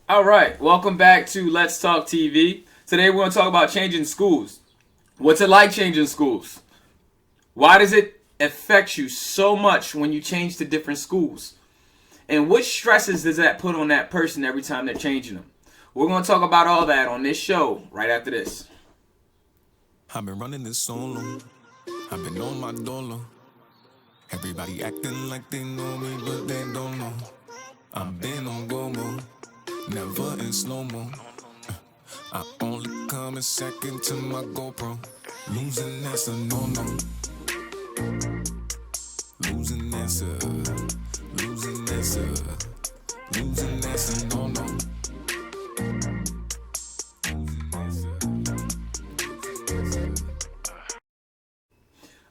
All right, welcome back to Let's Talk TV. Today we're going to talk about changing schools. What's it like changing schools? Why does it affect you so much when you change to different schools? And what stresses does that put on that person every time they're changing them? We're going to talk about all that on this show right after this. I've been running this so long. I've been on my dollar. Everybody acting like they know me, but they don't know. I've been on go mode, never in slow-mo. I only come in second to my GoPro. Losing, that's a no-no. Losing, that's a losing, that's a losing, that's a no-no.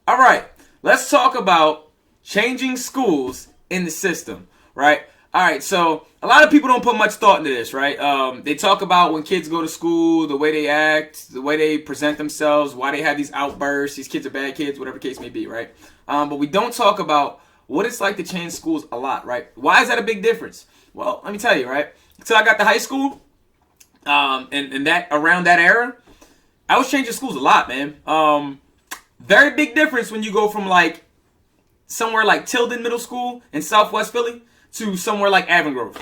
All right, let's talk about changing schools in the system, right? All right, so a lot of people don't put much thought into this, right? They talk about when kids go to school, the way they act, the way they present themselves, why they have these outbursts, these kids are bad kids, whatever case may be, right? But we don't talk about what it's like to change schools a lot, right? Why is that a big difference? Well, let me tell you, right? Until I got to high school, and that around that era, I was changing schools a lot, man. Very big difference when you go from like somewhere like Tilden Middle School in Southwest Philly to somewhere like Avongrove.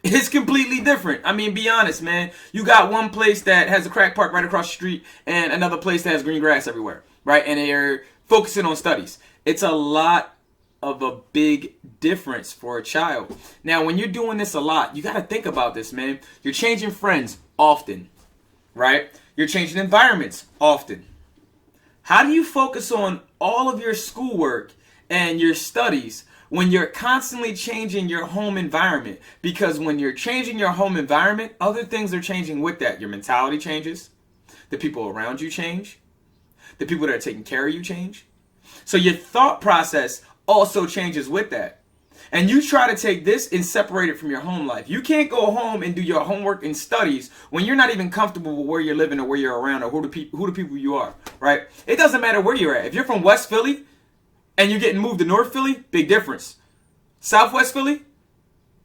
It's completely different. I mean, be honest, man. You got one place that has a crack park right across the street and another place that has green grass everywhere, right? And they're focusing on studies. It's a lot of a big difference for a child. Now, when you're doing this a lot, you got to think about this, man. You're changing friends often, right? You're changing environments often. How do you focus on all of your schoolwork and your studies when you're constantly changing your home environment? Because when you're changing your home environment, other things are changing with that. Your mentality changes. The people around you change. The people that are taking care of you change. So your thought process also changes with that. And you try to take this and separate it from your home life. You can't go home and do your homework and studies when you're not even comfortable with where you're living or where you're around or who the people you are, right? It doesn't matter where you're at. If you're from West Philly and you're getting moved to North Philly, big difference. Southwest Philly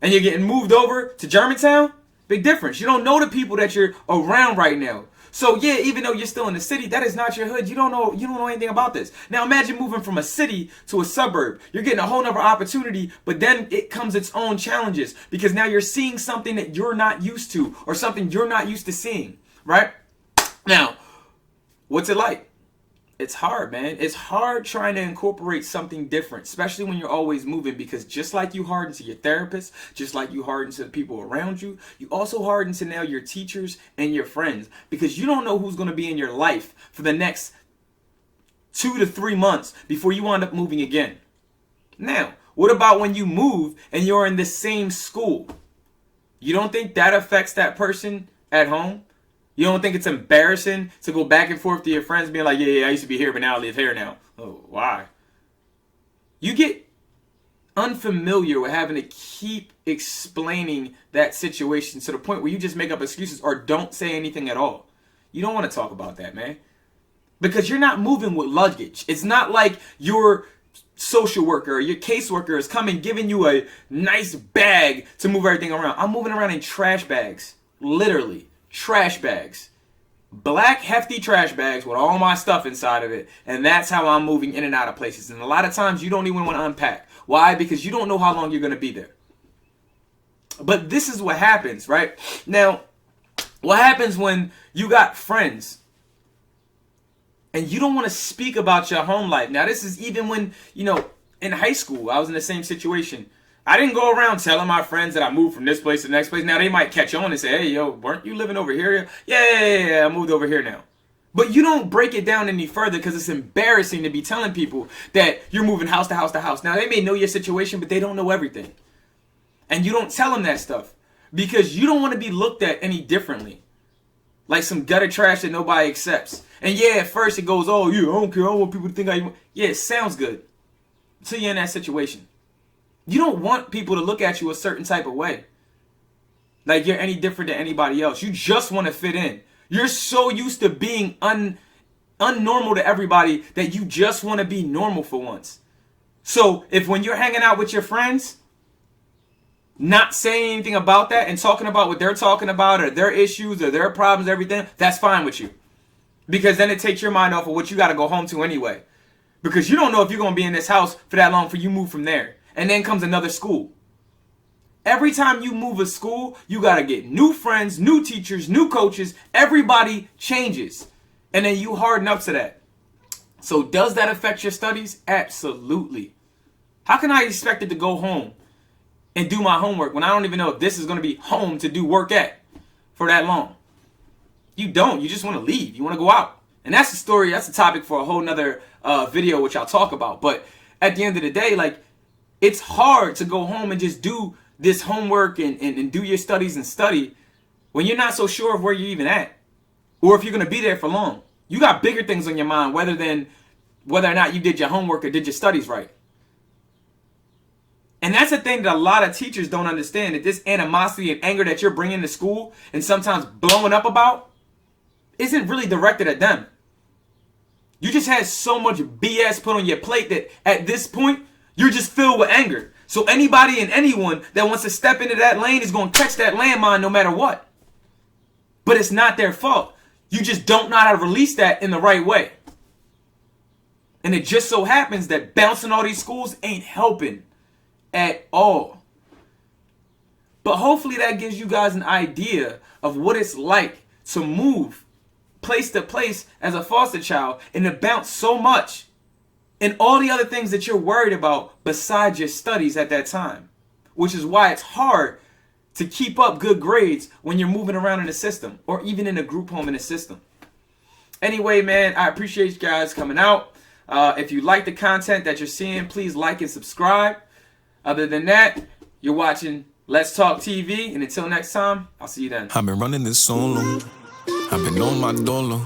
and you're getting moved over to Germantown, big difference. You don't know the people that you're around right now. So yeah, even though you're still in the city, that is not your hood. You don't know anything about this. Now imagine moving from a city to a suburb. You're getting a whole nother opportunity, but then it comes its own challenges because now you're seeing something that you're not used to or something you're not used to seeing, right? Now, what's it like? It's hard, man. It's hard trying to incorporate something different, especially when you're always moving, because just like you harden to your therapist, just like you harden to the people around you, you also harden to now your teachers and your friends, because you don't know who's going to be in your life for the next 2 to 3 months before you wind up moving again. Now, what about when you move and you're in the same school? You don't think that affects that person at home? You don't think it's embarrassing to go back and forth to your friends being like, yeah, I used to be here, but now I live here now. Oh, why? You get unfamiliar with having to keep explaining that situation to the point where you just make up excuses or don't say anything at all. You don't want to talk about that, man. Because you're not moving with luggage. It's not like your social worker or your caseworker is coming giving you a nice bag to move everything around. I'm moving around in trash bags. Literally. Trash bags. Black hefty trash bags with all my stuff inside of it. And that's how I'm moving in and out of places. And a lot of times you don't even want to unpack. Why? Because you don't know how long you're going to be there. But this is what happens, right? Now, what happens when you got friends and you don't want to speak about your home life? Now, this is even when, in high school, I was in the same situation. I didn't go around telling my friends that I moved from this place to the next place. Now, they might catch on and say, hey, yo, weren't you living over here? Yeah, I moved over here now. But you don't break it down any further because it's embarrassing to be telling people that you're moving house to house to house. Now, they may know your situation, but they don't know everything. And you don't tell them that stuff because you don't want to be looked at any differently. Like some gutter trash that nobody accepts. And yeah, at first it goes, oh, yeah, I don't care. I don't want people to think Yeah, it sounds good until you're in that situation. You don't want people to look at you a certain type of way. Like you're any different than anybody else. You just want to fit in. You're so used to being unnormal to everybody that you just want to be normal for once. So if when you're hanging out with your friends, not saying anything about that and talking about what they're talking about or their issues or their problems, everything, that's fine with you. Because then it takes your mind off of what you got to go home to anyway. Because you don't know if you're going to be in this house for that long before you move from there. And then comes another school. Every time you move a school, you got to get new friends, new teachers, new coaches. Everybody changes. And then you harden up to that. So does that affect your studies? Absolutely. How can I expect it to go home and do my homework when I don't even know if this is going to be home to do work at for that long? You don't. You just want to leave. You want to go out. And that's the story. That's a topic for a whole nother video, which I'll talk about. But at the end of the day, like, it's hard to go home and just do this homework and do your studies and study when you're not so sure of where you're even at or if you're going to be there for long. You got bigger things on your mind whether or not you did your homework or did your studies right. And that's the thing that a lot of teachers don't understand, that this animosity and anger that you're bringing to school and sometimes blowing up about isn't really directed at them. You just had so much BS put on your plate that at this point, you're just filled with anger. So anybody and anyone that wants to step into that lane is going to catch that landmine no matter what. But it's not their fault. You just don't know how to release that in the right way. And it just so happens that bouncing all these schools ain't helping at all. But hopefully that gives you guys an idea of what it's like to move place to place as a foster child and to bounce so much and all the other things that you're worried about besides your studies at that time, which is why it's hard to keep up good grades when you're moving around in the system or even in a group home in the system. Anyway, man, I appreciate you guys coming out. If you like the content that you're seeing, please like and subscribe. Other than that, you're watching Let's Talk TV, and until next time, I'll see you then. I've been running this so long. I've been on my dollar.